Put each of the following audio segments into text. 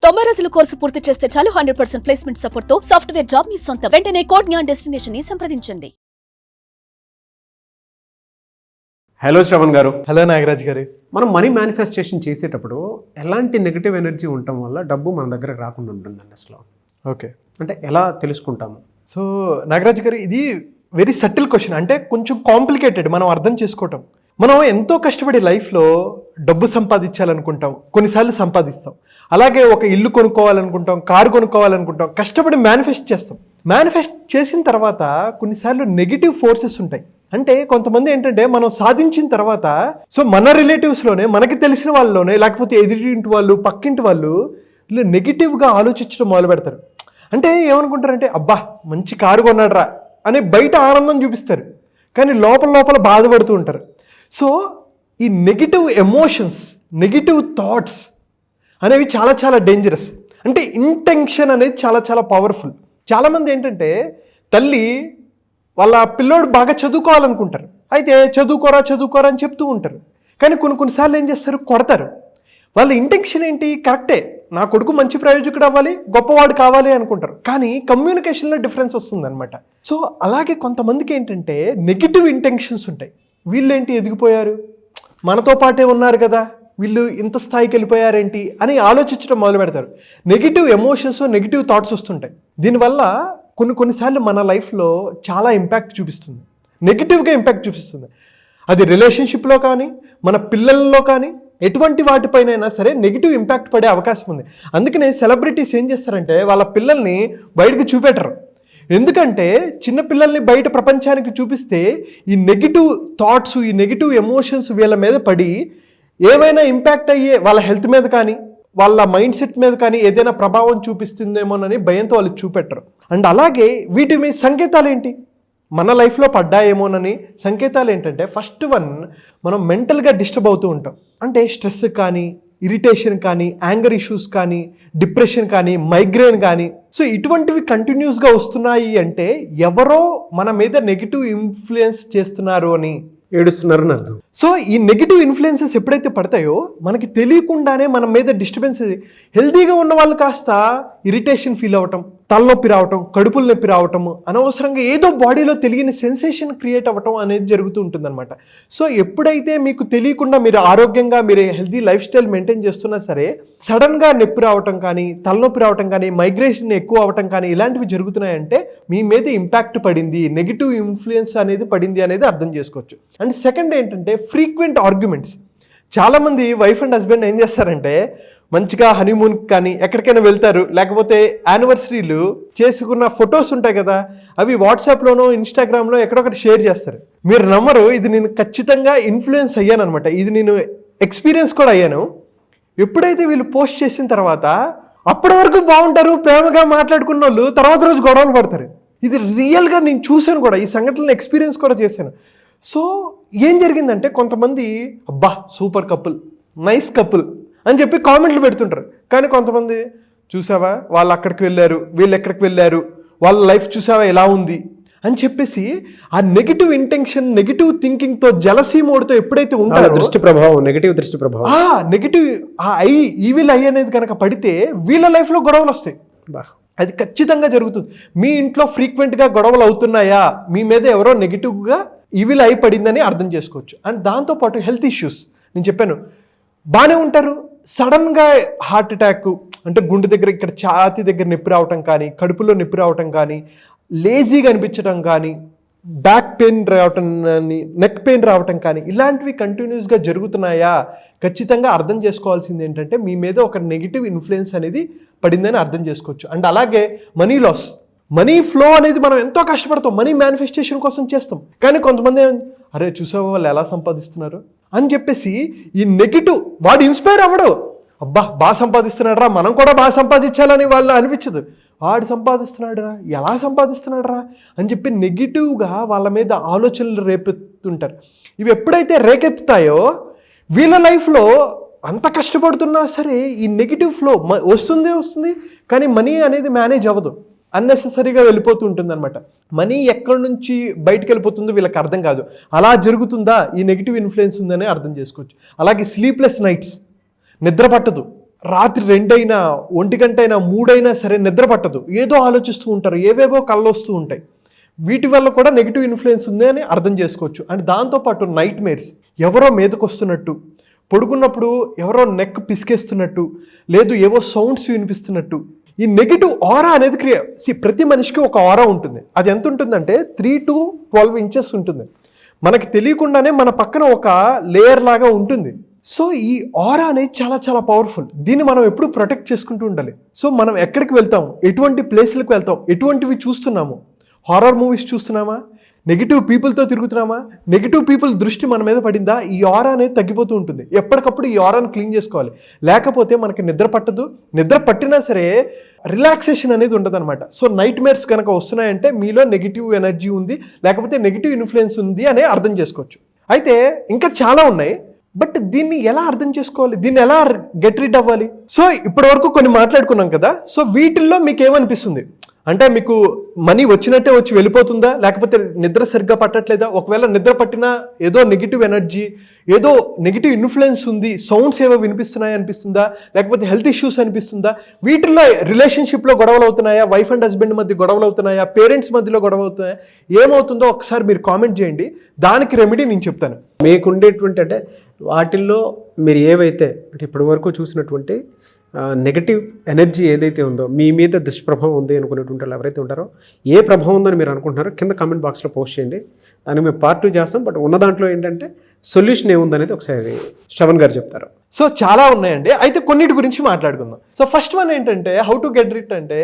90 రోజుల కోర్సు పూర్తి చేస్తే చాలు 100% ప్లేస్మెంట్ సపోర్ట్ తో సాఫ్ట్వేర్ జాబ్ మీ సొంతం. వెంటనే కోడ్ జ్ఞాన్ డెస్టినేషన్ ని సంప్రదించండి. హలో శ్రవణ్ గారు. హలో నాగరాజ్ గారు. మనం మనీ మేనిఫెస్టేషన్ చేసేటప్పుడు ఎలాంటి నెగిటివ్ ఎనర్జీ ఉండటం వల్ల డబ్బు మన దగ్గర రాకుండా ఉంటుందండి అసలు? ఓకే, అంటే ఎలా తెలుసుకుంటాము? సో నాగరాజ్ గారు, ఇది వెరీ సటిల్ క్వశ్చన్. అంటే కొంచెం కాంప్లికేటెడ్ మనం అర్థం చేసుకోవటం. మనం ఎంతో కష్టపడి లైఫ్లో డబ్బు సంపాదించాలనుకుంటాం, కొన్నిసార్లు సంపాదిస్తాం. అలాగే ఒక ఇల్లు కొనుక్కోవాలనుకుంటాం, కారు కొనుక్కోవాలనుకుంటాం, కష్టపడి మేనిఫెస్ట్ చేస్తాం. మేనిఫెస్ట్ చేసిన తర్వాత కొన్నిసార్లు నెగిటివ్ ఫోర్సెస్ ఉంటాయి. అంటే కొంతమంది ఏంటంటే మనం సాధించిన తర్వాత సో మన రిలేటివ్స్లోనే, మనకి తెలిసిన వాళ్ళలోనే, లేకపోతే ఎదురింటి వాళ్ళు, పక్కింటి వాళ్ళు వీళ్ళు నెగిటివ్గా ఆలోచించడం మొదలు పెడతారు. అంటే ఏమనుకుంటారంటే, అబ్బా మంచి కారు కొన్నాడురా అని బయట ఆనందం చూపిస్తారు, కానీ లోపల లోపల బాధపడుతూ ఉంటారు. సో ఈ నెగిటివ్ ఎమోషన్స్, నెగిటివ్ థాట్స్ అనేవి చాలా చాలా డేంజరస్. అంటే ఇంటెన్షన్ అనేది చాలా చాలా పవర్ఫుల్. చాలామంది ఏంటంటే తల్లి వాళ్ళ పిల్లోడు బాగా చదువుకోవాలనుకుంటారు, అయితే చదువుకోరా అని చెప్తూ ఉంటారు. కానీ కొన్నిసార్లు ఏం చేస్తారు, కొడతారు. వాళ్ళ ఇంటెన్షన్ ఏంటి, కరెక్టే, నా కొడుకు మంచి ప్రయోజకుడు అవ్వాలి, గొప్పవాడు కావాలి అనుకుంటారు. కానీ కమ్యూనికేషన్లో డిఫరెన్స్ వస్తుందన్నమాట. సో అలాగే కొంతమందికి ఏంటంటే నెగిటివ్ ఇంటెన్షన్స్ ఉంటాయి. వీళ్ళేంటి ఎదిగిపోయారు, మనతో పాటే ఉన్నారు కదా, వీళ్ళు ఇంత స్థాయికి వెళ్ళిపోయారేంటి అని ఆలోచించడం మొదలు పెడతారు. నెగిటివ్ ఎమోషన్స్, నెగిటివ్ థాట్స్ వస్తుంటాయి. దీనివల్ల కొన్నిసార్లు మన లైఫ్లో చాలా ఇంపాక్ట్ చూపిస్తుంది, నెగిటివ్గా ఇంపాక్ట్ చూపిస్తుంది. అది రిలేషన్షిప్లో కానీ, మన పిల్లల్లో కానీ, ఎటువంటి వాటిపైనైనా సరే నెగిటివ్ ఇంపాక్ట్ పడే అవకాశం ఉంది. అందుకనే సెలబ్రిటీస్ ఏం చేస్తారంటే వాళ్ళ పిల్లల్ని బయటకు చూపెట్టరు. ఎందుకంటే చిన్న పిల్లల్ని బయట ప్రపంచానికి చూపిస్తే ఈ నెగిటివ్ థాట్స్, ఈ నెగిటివ్ ఎమోషన్స్ వీళ్ళ మీద పడి ఏమైనా ఇంపాక్ట్ అయ్యే వాళ్ళ హెల్త్ మీద కానీ, వాళ్ళ మైండ్ సెట్ మీద కానీ ఏదైనా ప్రభావం చూపిస్తుందేమోనని భయంతో వాళ్ళు చూపెట్టరు. అండ్ అలాగే వీటి మీద సంకేతాలు ఏంటి, మన లైఫ్లో పడ్డాయేమోనని సంకేతాలు ఏంటంటే, ఫస్ట్ వన్, మనం మెంటల్గా డిస్టర్బ్ అవుతూ ఉంటాం. అంటే స్ట్రెస్ కానీ, ఇరిటేషన్ కానీ, యాంగర్ ఇష్యూస్ కానీ, డిప్రెషన్ కానీ, మైగ్రేన్ కానీ. సో ఇటువంటివి కంటిన్యూస్గా వస్తున్నాయి అంటే ఎవరో మన మీద నెగిటివ్ ఇన్ఫ్లుయెన్స్ చేస్తున్నారు అని, ఏడుస్తున్నారని అర్థం. సో ఈ నెగిటివ్ ఇన్ఫ్లుయెన్సెస్ ఎప్పుడైతే పడతాయో మనకి తెలియకుండానే మన మీద డిస్టర్బెన్స్. హెల్తీగా ఉన్న వాళ్ళు కాస్త ఇరిటేషన్ ఫీల్ అవ్వటం, తలనొప్పి రావటం, కడుపుల నొప్పి రావటం, అనవసరంగా ఏదో బాడీలో తెలియని సెన్సేషన్ క్రియేట్ అవ్వటం అనేది జరుగుతూ ఉంటుందన్నమాట. సో ఎప్పుడైతే మీకు తెలియకుండా మీరు ఆరోగ్యంగా, మీరు హెల్తీ లైఫ్ స్టైల్ మెయింటైన్ చేస్తున్నా సరే సడన్గా నొప్పి రావటం కానీ, తలనొప్పి రావటం కానీ, మైగ్రేషన్ ఎక్కువ అవ్వటం కానీ ఇలాంటివి జరుగుతున్నాయంటే మీ మీద ఇంపాక్ట్ పడింది, నెగిటివ్ ఇన్ఫ్లుయెన్స్ అనేది పడింది అనేది అర్థం చేసుకోవచ్చు. అండ్ సెకండ్ ఏంటంటే ఫ్రీక్వెంట్ ఆర్గ్యుమెంట్స్. చాలామంది వైఫ్ అండ్ హస్బెండ్ ఏం చేస్తారంటే మంచిగా హనీమూన్కి కానీ ఎక్కడికైనా వెళ్తారు, లేకపోతే యానివర్సరీలు చేసుకున్న ఫొటోస్ ఉంటాయి కదా, అవి వాట్సాప్లోనో ఇన్స్టాగ్రామ్లో ఎక్కడొకటి షేర్ చేస్తారు. మీరు నమ్మరు, ఇది నేను ఖచ్చితంగా ఇన్ఫ్లుయెన్స్ అయ్యాను అనమాట. ఇది నేను ఎక్స్పీరియన్స్ కూడా అయ్యాను. ఎప్పుడైతే వీళ్ళు పోస్ట్ చేసిన తర్వాత అప్పటి వరకు బాగుంటారు, ప్రేమగా మాట్లాడుకున్న వాళ్ళు తర్వాత రోజు గొడవలు పడతారు. ఇది రియల్గా నేను చూశాను కూడా, ఈ సంఘటనలు ఎక్స్పీరియన్స్ కూడా చేశాను. సో ఏం జరిగిందంటే కొంతమంది అబ్బా సూపర్ కపుల్, నైస్ కపుల్ అని చెప్పి కామెంట్లు పెడుతుంటారు. కానీ కొంతమంది చూసావా వాళ్ళు అక్కడికి వెళ్ళారు, వీళ్ళు ఎక్కడికి వెళ్ళారు, వాళ్ళ లైఫ్ చూసావా ఎలా ఉంది అని చెప్పేసి ఆ నెగిటివ్ ఇంటెన్షన్, నెగిటివ్ థింకింగ్తో, జలసీ మోడ్తో ఎప్పుడైతే ఉంటారో దృష్టి ప్రభావం, నెగిటివ్ దృష్టి ప్రభావం, నెగిటివ్ ఈవిల్ ఐ అనేది కనుక పడితే వీళ్ళ లైఫ్లో గొడవలు వస్తాయి. అది ఖచ్చితంగా జరుగుతుంది. మీ ఇంట్లో ఫ్రీక్వెంట్గా గొడవలు అవుతున్నాయా, మీ మీద ఎవరో నెగిటివ్గా ఈవిల్ ఐ పడిందని అర్థం చేసుకోవచ్చు. అండ్ దాంతోపాటు హెల్త్ ఇష్యూస్, నేను చెప్పాను బాగానే ఉంటారు, సడన్గా హార్ట్ అటాక్, అంటే గుండె దగ్గర, ఇక్కడ ఛాతీ దగ్గర నొప్పి రావటం కానీ, కడుపులో నొప్పి రావటం కానీ, లేజీగా అనిపించడం కానీ, బ్యాక్ పెయిన్ రావటం కానీ, నెక్ పెయిన్ రావటం కానీ, ఇలాంటివి కంటిన్యూస్గా జరుగుతున్నాయా, ఖచ్చితంగా అర్థం చేసుకోవాల్సింది ఏంటంటే మీ మీద ఒక నెగిటివ్ ఇన్ఫ్లుయెన్స్ అనేది పడిందని అర్థం చేసుకోవచ్చు. అండ్ అలాగే మనీ లాస్, మనీ ఫ్లో అనేది మనం ఎంతో కష్టపడతాం, మనీ మేనిఫెస్టేషన్ కోసం చేస్తాం. కానీ కొంతమంది అరే చూసావా వాళ్ళు ఎలా సంపాదిస్తున్నారు అని చెప్పేసి ఈ నెగిటివ్, వాడు ఇన్స్పైర్ అవ్వడు, అబ్బా బాగా సంపాదిస్తున్నాడు రా, మనం కూడా బాగా సంపాదించాలని వాళ్ళు అనిపించదు. వాడు సంపాదిస్తున్నాడు రా, ఎలా సంపాదిస్తున్నాడు రా అని చెప్పి నెగిటివ్గా వాళ్ళ మీద ఆలోచనలు రేపెత్తుంటారు. ఇవి ఎప్పుడైతే రేకెత్తుతాయో వీళ్ళ లైఫ్లో అంత కష్టపడుతున్నా సరే ఈ నెగిటివ్ ఫ్లో వస్తుంది, కానీ మనీ అనేది మేనేజ్ అవ్వదు, అన్నెసెసరీగా వెళ్ళిపోతూ ఉంటుంది అనమాట. మనీ ఎక్కడి నుంచి బయటకు వెళ్ళిపోతుందో వీళ్ళకి అర్థం కాదు. అలా జరుగుతుందా, ఈ నెగిటివ్ ఇన్ఫ్లుయెన్స్ ఉందని అర్థం చేసుకోవచ్చు. అలాగే స్లీప్లెస్ నైట్స్, నిద్ర పట్టదు, రాత్రి 2 అయినా 1 గంట అయినా 3 అయినా సరే నిద్ర పట్టదు, ఏదో ఆలోచిస్తూ ఉంటారు, ఏవేవో కళ్ళు వస్తూ ఉంటాయి. వీటి వల్ల కూడా నెగిటివ్ ఇన్ఫ్లుయెన్స్ ఉంది అని అర్థం చేసుకోవచ్చు. అండ్ దాంతోపాటు నైట్ మేర్స్, ఎవరో మీదకు వస్తున్నట్టు, పడుకున్నప్పుడు ఎవరో నెక్ పిసికేస్తున్నట్టు, లేదు ఏవో సౌండ్స్ వినిపిస్తున్నట్టు, ఈ నెగిటివ్ ఆరా అనేది ప్రతి మనిషికి ఒక ఆరా ఉంటుంది. అది ఎంత ఉంటుందంటే 3 to 12 ఇంచెస్ ఉంటుంది. మనకి తెలియకుండానే మన పక్కన ఒక లేయర్ లాగా ఉంటుంది. సో ఈ ఆరా అనేది చాలా చాలా పవర్ఫుల్. దీన్ని మనం ఎప్పుడు ప్రొటెక్ట్ చేసుకుంటూ ఉండాలి. సో మనం ఎక్కడికి వెళ్తాం, ఎటువంటి ప్లేస్లకు వెళ్తాం, ఎటువంటివి చూస్తున్నాము, హారర్ మూవీస్ చూస్తున్నామా, నెగిటివ్ పీపుల్తో తిరుగుతున్నామా, నెగిటివ్ పీపుల్ దృష్టి మన మీద పడిందా, ఈ ఆరా అనేది తగ్గిపోతూ ఉంటుంది. ఎప్పటికప్పుడు ఈ ఆరాను క్లీన్ చేసుకోవాలి, లేకపోతే మనకి నిద్ర పట్టదు. నిద్ర పట్టినా సరే రిలాక్సేషన్ అనేది ఉండదన్నమాట. సో నైట్ మేర్స్ కనుక వస్తున్నాయంటే మీలో నెగిటివ్ ఎనర్జీ ఉంది, లేకపోతే నెగిటివ్ ఇన్ఫ్లుయెన్స్ ఉంది అనే అర్థం చేసుకోవచ్చు. అయితే ఇంకా చాలా ఉన్నాయి, బట్ దీన్ని ఎలా అర్థం చేసుకోవాలి, దీన్ని ఎలా గెట్ రిడ్ అవ్వాలి? సో ఇప్పటి వరకు కొన్ని మాట్లాడుకున్నాం కదా. సో వీటిల్లో మీకు ఏమనిపిస్తుంది? అంటే మీకు మనీ వచ్చినట్టే వచ్చి వెళ్ళిపోతుందా, లేకపోతే నిద్ర సరిగ్గా పట్టట్లేదా? ఒకవేళ నిద్ర పట్టినా ఏదో నెగిటివ్ ఎనర్జీ, ఏదో నెగిటివ్ ఇన్ఫ్లుయెన్స్ ఉంది, సౌండ్స్ ఏవో వినిపిస్తున్నాయి అనిపిస్తుందా, లేకపోతే హెల్త్ ఇష్యూస్ అనిపిస్తుందా? వీటిల్లో రిలేషన్షిప్లో గొడవలు అవుతున్నాయా, వైఫ్ అండ్ హస్బెండ్ మధ్య గొడవలు అవుతున్నాయా, పేరెంట్స్ మధ్యలో గొడవ అవుతున్నాయా, ఏమవుతుందో ఒకసారి మీరు కామెంట్ చేయండి. దానికి రెమెడీ నేను చెప్తాను. మీకుండేటువంటి అంటే వాటిల్లో మీరు ఏవైతే అంటే ఇప్పటి వరకు చూసినటువంటి నెగటివ్ ఎనర్జీ ఏదైతే ఉందో, మీ మీద దుష్ప్రభావం ఉంది అనుకునేటువంటి వాళ్ళు ఎవరైతే ఉంటారో, ఏ ప్రభావం ఉందని మీరు అనుకుంటున్నారో కింద కామెంట్ బాక్స్లో పోస్ట్ చేయండి. దానికి మేము పార్ట్ 2 చేస్తాం. బట్ ఉన్న దాంట్లో ఏంటంటే సొల్యూషన్ ఏముందనేది ఒకసారి శ్రవణ్ గారు చెప్తారు. సో చాలా ఉన్నాయండి, అయితే కొన్నిటి గురించి మాట్లాడుకుందాం. సో ఫస్ట్ వన్ ఏంటంటే హౌ టు గెట్ రిట్ అంటే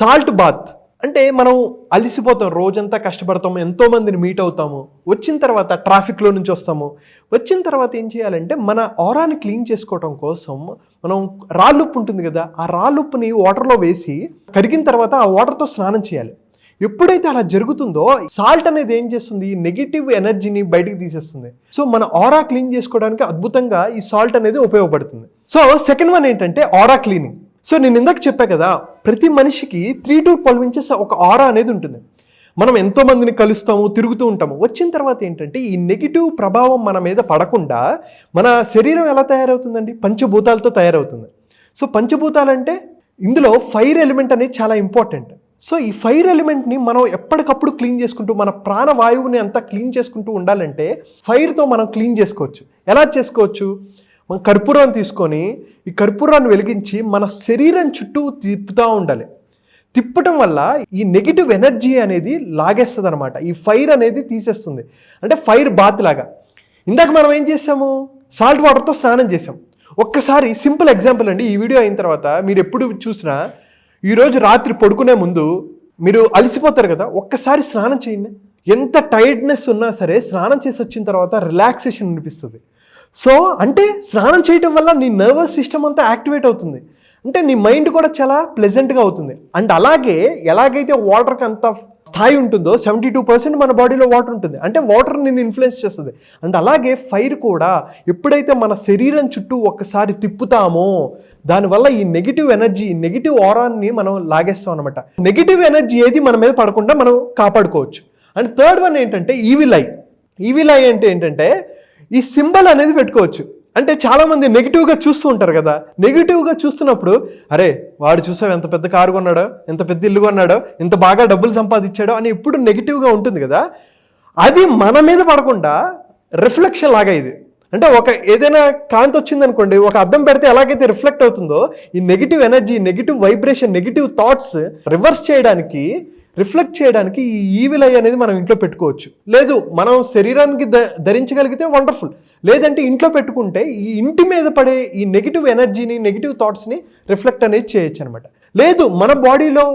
సాల్ట్ బాత్. అంటే మనం అలసిపోతాం, రోజంతా కష్టపడతాము, ఎంతోమందిని మీట్ అవుతాము, వచ్చిన తర్వాత ట్రాఫిక్లో నుంచి వస్తాము, వచ్చిన తర్వాత ఏం చేయాలంటే మన ఆరాని క్లీన్ చేసుకోవడం కోసం మనం రాళ్ళుప్పు ఉంటుంది కదా, ఆ రాళ్ళుప్పుని వాటర్లో వేసి కరిగిన తర్వాత ఆ వాటర్తో స్నానం చేయాలి. ఎప్పుడైతే అలా జరుగుతుందో సాల్ట్ అనేది ఏం చేస్తుంది, నెగిటివ్ ఎనర్జీని బయటికి తీసేస్తుంది. సో మన ఆరా క్లీన్ చేసుకోవడానికి అద్భుతంగా ఈ సాల్ట్ అనేది ఉపయోగపడుతుంది. సో సెకండ్ వన్ ఏంటంటే ఆరా క్లీనింగ్. సో నేను ఇందాక చెప్పా కదా, ప్రతి మనిషికి 3 to 12 ఇంచెస్ ఒక ఆరా అనేది ఉంటుంది. మనం ఎంతో మందిని కలుస్తాము, తిరుగుతూ ఉంటాము. వచ్చిన తర్వాత ఏంటంటే ఈ నెగిటివ్ ప్రభావం మన మీద పడకుండా మన శరీరం ఎలా తయారవుతుందండి, పంచభూతాలతో తయారవుతుంది. సో పంచభూతాలంటే ఇందులో ఫైర్ ఎలిమెంట్ అనేది చాలా ఇంపార్టెంట్. సో ఈ ఫైర్ ఎలిమెంట్ని మనం ఎప్పటికప్పుడు క్లీన్ చేసుకుంటూ మన ప్రాణవాయువుని అంతా క్లీన్ చేసుకుంటూ ఉండాలంటే ఫైర్తో మనం క్లీన్ చేసుకోవచ్చు. ఎలా చేసుకోవచ్చు? మనం కర్పూరం తీసుకొని ఈ కర్పూరాన్ని వెలిగించి మన శరీరం చుట్టూ తిప్పుతూ ఉండాలి. తిప్పటం వల్ల ఈ నెగిటివ్ ఎనర్జీ అనేది లాగేస్తుంది అనమాట. ఈ ఫైర్ అనేది తీసేస్తుంది. అంటే ఫైర్ బాత్ లాగా. ఇందాక మనం ఏం చేసాము, సాల్ట్ వాటర్తో స్నానం చేసాం. ఒక్కసారి సింపుల్ ఎగ్జాంపుల్ అండి, ఈ వీడియో అయిన తర్వాత మీరు ఎప్పుడు చూసినా ఈరోజు రాత్రి పడుకునే ముందు మీరు అలసిపోతారు కదా, ఒక్కసారి స్నానం చేయండి. ఎంత టైర్డ్నెస్ ఉన్నా సరే స్నానం చేసి వచ్చిన తర్వాత రిలాక్సేషన్ అనిపిస్తుంది. సో అంటే స్నానం చేయటం వల్ల నీ నర్వస్ సిస్టమ్ అంతా యాక్టివేట్ అవుతుంది, అంటే నీ మైండ్ కూడా చాలా ప్లెజెంట్గా అవుతుంది. అండ్ అలాగే ఎలాగైతే వాటర్కి అంత స్థాయి ఉంటుందో 72% మన బాడీలో వాటర్ ఉంటుంది, అంటే వాటర్ నిన్ను ఇన్ఫ్లుయెన్స్ చేస్తుంది. అండ్ అలాగే ఫైర్ కూడా ఎప్పుడైతే మన శరీరం చుట్టూ ఒక్కసారి తిప్పుతామో దానివల్ల ఈ నెగిటివ్ ఎనర్జీ, నెగిటివ్ ఆరాన్ని మనం లాగేస్తాం అనమాట. నెగిటివ్ ఎనర్జీ ఏది మన మీద పడకుండా మనం కాపాడుకోవచ్చు. అండ్ థర్డ్ వన్ ఏంటంటే ఈవిల్ ఐ. ఈవిల్ ఐ అంటే ఏంటంటే ఈ సింబల్ అనేది పెట్టుకోవచ్చు. అంటే చాలామంది నెగిటివ్గా చూస్తూ ఉంటారు కదా, నెగిటివ్గా చూస్తున్నప్పుడు అరే వాడు చూసావు ఎంత పెద్ద కారు కొన్నాడో, ఎంత పెద్ద ఇల్లు కొన్నాడో, ఎంత బాగా డబ్బులు సంపాదించాడో అని ఎప్పుడు నెగిటివ్గా ఉంటుంది కదా, అది మన మీద పడకుండా రిఫ్లెక్షన్ లాగా ఇది. అంటే ఒక ఏదైనా కాంతి వచ్చిందనుకోండి, ఒక అద్దం పెడితే ఎలాగైతే రిఫ్లెక్ట్ అవుతుందో ఈ negative energy, negative vibration, negative thoughts reverse చేయడానికి, రిఫ్లెక్ట్ చేయడానికి ఈ ఈవిల్ ఐ అనేది మనం ఇంట్లో పెట్టుకోవచ్చు. లేదు మనం శరీరానికి ధరించగలిగితే వండర్ఫుల్, లేదంటే ఇంట్లో పెట్టుకుంటే ఈ ఇంటి మీద పడే ఈ నెగిటివ్ ఎనర్జీని, నెగిటివ్ థాట్స్ని రిఫ్లెక్ట్ అనేది చేయొచ్చు అనమాట. లేదు మన బాడీలో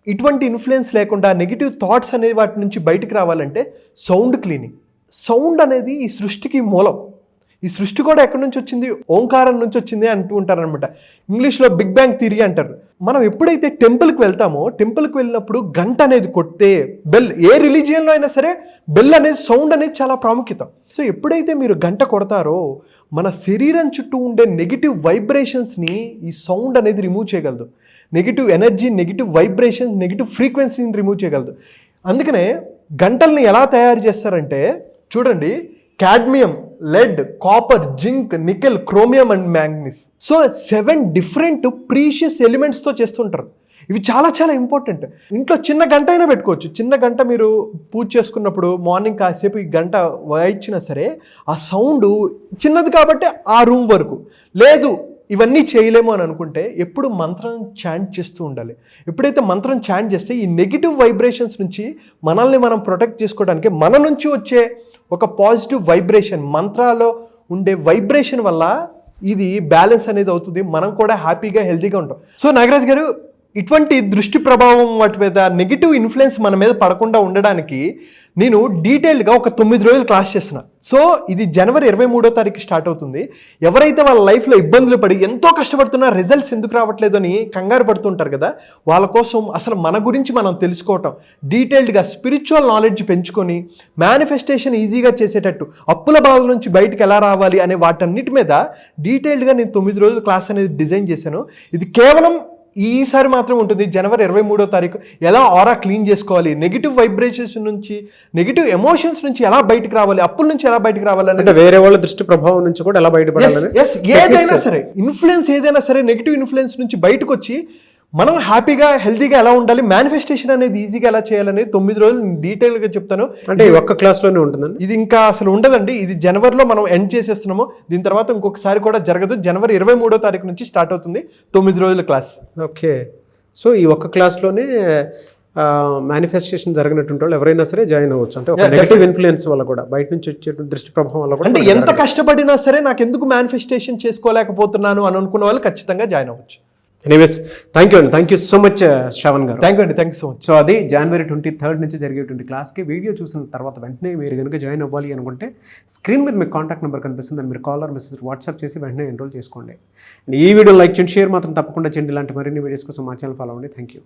ఇటువంటి ఇన్ఫ్లుయెన్స్ లేకుండా నెగిటివ్ థాట్స్ అనేవి వాటి నుంచి బయటికి రావాలంటే సౌండ్ క్లీనింగ్. సౌండ్ అనేది ఈ సృష్టికి మూలం. ఈ సృష్టి కూడా ఎక్కడి నుంచి వచ్చింది, ఓంకారం నుంచి వచ్చింది అంటూ ఉంటారనమాట. ఇంగ్లీష్లో బిగ్ బ్యాంగ్ థియరీ అంటారు. మనం ఎప్పుడైతే టెంపుల్కి వెళ్తామో, టెంపుల్కి వెళ్ళినప్పుడు గంట అనేది కొడితే, బెల్, ఏ రిలీజియన్లో అయినా సరే బెల్ అనేది, సౌండ్ అనేది చాలా ప్రాముఖ్యత. సో ఎప్పుడైతే మీరు గంట కొడతారో మన శరీరం చుట్టూ ఉండే నెగిటివ్ వైబ్రేషన్స్ని ఈ సౌండ్ అనేది రిమూవ్ చేయగలదు. Negative energy, negative vibrations, negative ఫ్రీక్వెన్సీని రిమూవ్ చేయగలదు. అందుకనే గంటల్ని ఎలా తయారు చేస్తారంటే చూడండి, cadmium, lead, copper, zinc, nickel, chromium and manganese. So 7 different precious ఎలిమెంట్స్తో చేస్తుంటారు. ఇవి చాలా చాలా ఇంపార్టెంట్. ఇంట్లో చిన్న గంట అయినా పెట్టుకోవచ్చు. చిన్న గంట మీరు పూజ చేసుకున్నప్పుడు మార్నింగ్ కాసేపు ఈ గంట వాయించినా సరే ఆ సౌండ్ చిన్నది కాబట్టి ఆ రూమ్ వరకు. లేదు ఇవన్నీ చేయలేము అని అనుకుంటే ఎప్పుడు మంత్రం చాంట్ చేస్తూ ఉండాలి. ఎప్పుడైతే మంత్రం చాంట్ చేస్తే ఈ నెగిటివ్ వైబ్రేషన్స్ నుంచి మనల్ని మనం ప్రొటెక్ట్ చేసుకోవడానికి మన నుంచి వచ్చే ఒక పాజిటివ్ వైబ్రేషన్, మంత్రాల్లో ఉండే వైబ్రేషన్ వల్ల ఇది బ్యాలెన్స్ అనేది అవుతుంది. మనం కూడా హ్యాపీగా హెల్తీగా ఉంటాం. సో నాగరాజ్ గారు, ఇటువంటి దృష్టి ప్రభావం వాటి మీద నెగిటివ్ ఇన్ఫ్లుయెన్స్ మన మీద పడకుండా ఉండడానికి నేను డీటెయిల్గా ఒక 9 రోజులు క్లాస్ చేస్తున్నా. సో ఇది జనవరి 23వ తారీఖు స్టార్ట్ అవుతుంది. ఎవరైతే వాళ్ళ లైఫ్లో ఇబ్బందులు పడి ఎంతో కష్టపడుతున్నా రిజల్ట్స్ ఎందుకు రావట్లేదు అని కంగారు పడుతుంటారు కదా, వాళ్ళ కోసం అసలు మన గురించి మనం తెలుసుకోవటం, డీటెయిల్డ్గా స్పిరిచువల్ నాలెడ్జ్ పెంచుకొని మేనిఫెస్టేషన్ ఈజీగా చేసేటట్టు, అప్పుల బాధల నుంచి బయటకు ఎలా రావాలి అనే వాటన్నిటి మీద డీటెయిల్డ్గా నేను 9 రోజుల క్లాస్ అనేది డిజైన్ చేశాను. ఇది కేవలం ఈసారి మాత్రం ఉంటుంది. జనవరి 23వ తారీఖు ఎలా ఆరా క్లీన్ చేసుకోవాలి, నెగిటివ్ వైబ్రేషన్స్ నుంచి, నెగిటివ్ ఎమోషన్స్ నుంచి ఎలా బయటకు రావాలి, అప్పుల నుంచి ఎలా బయటకు రావాలి, అంటే వేరే వాళ్ళ దృష్టి ప్రభావం నుంచి కూడా ఎలా బయటపడాలి. ఏదైనా సరే ఇన్ఫ్లుయెన్స్, ఏదైనా సరే నెగిటివ్ ఇన్ఫ్లుయెన్స్ నుంచి బయటకు వచ్చి మనం హ్యాపీగా హెల్తీగా ఎలా ఉండాలి, మేనిఫెస్టేషన్ అనేది ఈజీగా ఎలా చేయాలనేది 9 రోజులు డీటెయిల్గా చెప్తాను. అంటే ఒక్క క్లాస్లోనే ఉంటుందండి ఇది? ఇంకా అసలు ఉండదండి. ఇది జనవరిలో మనం ఎండ్ చేసేస్తున్నాము. దీని తర్వాత ఇంకొకసారి కూడా జరగదు. జనవరి 23వ తారీఖు నుంచి స్టార్ట్ అవుతుంది 9 రోజుల క్లాస్. ఓకే. సో ఈ ఒక్క క్లాస్లోనే మేనిఫెస్టేషన్ జరిగినటువంటి వాళ్ళు ఎవరైనా సరే జాయిన్ అవ్వచ్చు. అంటే ఒక నెగిటివ్ ఇన్ఫ్లుయెన్స్ వల్ల కూడా, బయట నుంచి వచ్చే దృష్టి ప్రభావం వల్ల కూడా, అంటే ఎంత కష్టపడినా సరే నాకు ఎందుకు మేనిఫెస్టేషన్ చేసుకోలేకపోతున్నాను అని అనుకున్న వాళ్ళు ఖచ్చితంగా జాయిన్ అవ్వచ్చు. Anyways, thank you so much Shravan గారు. Thank you so much. So అది జనవరి 23 నుంచి జరిగేటువంటి క్లాస్కి వీడియో చూసిన తర్వాత వెంటనే మీరు కనుక జాయిన్ అవ్వాలి అనుకుంటే స్క్రీన్ మీద మీకు కాంటాక్ట్ నెంబర్ కనిపిస్తుంది. దాన్ని మీరు కాల్ ఆర్ మెసేజ్ వాట్సాప్ చేసి వెంటనే ఎన్రోల్ చేసుకోండి. ఈ వీడియో లైక్ చేయండి, షేర్ మాత్రం తప్పకుండా చేయండి. ఇలాంటి మరిన్ని వీడియోస్ కోసం మా ఛానల్ ఫాలో అవ్వండి. Thank you.